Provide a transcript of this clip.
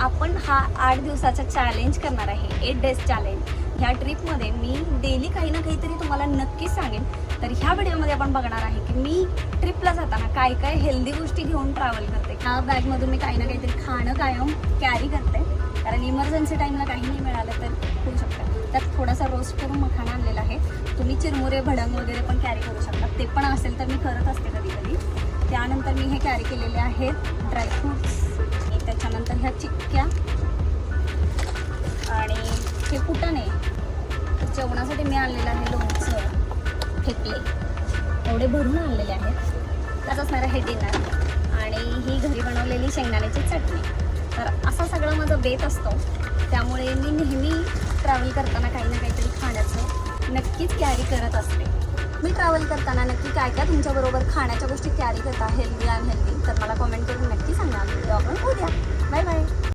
आपण हा 8 दिवसाचा चॅलेंज करणार आहे, 8 डेज चॅलेंज. ह्या ट्रिपमध्ये मी डेली काही ना काहीतरी तुम्हाला नक्कीच सांगेन. तर ह्या व्हिडिओमध्ये आपण बघणार आहे की मी ट्रिपला जाताना काय काय हेल्दी गोष्टी घेऊन ट्रॅव्हल करते. ह्या बॅगमधून मी काही ना काहीतरी खाणं कायम कॅरी करते, कारण इमर्जन्सी टाईमला काही नाही मिळालं तर होऊ शकतं. त्यात थोडासा रोस्ट करून मखाना आणलेला आहे. तुम्ही चिरमुरे भडंग वगैरे पण कॅरी करू शकता, ते पण असेल तर मी करत असते कधी कधी. त्यानंतर मी हे कॅरी केलेले आहेत ड्रायफ्रूट्स, त्याच्यानंतर ह्या चिक्क्या आणि हे फुटाणे. जेवणासाठी मी आणलेलं आहे लोणचं, ठेपले एवढे भरून आणलेले आहेत. त्याच असणारं हे डिनर आणि ही घरी बनवलेली शेंगदाण्याची चटणी. तर असा सगळं माझं बेत असतो, त्यामुळे मी नेहमी ट्रॅव्हल करताना काही ना काहीतरी खाण्याचं नक्कीच कॅरी करत असते. मी ट्रॅव्हल करताना नक्की काय काय तुमच्याबरोबर खाण्याच्या गोष्टी कॅरी करता, हेल्दी अनहेल्दी, तर मला कॉमेंट करून नक्की सांगा. व्हिडिओ आपण उद्या. Bye bye.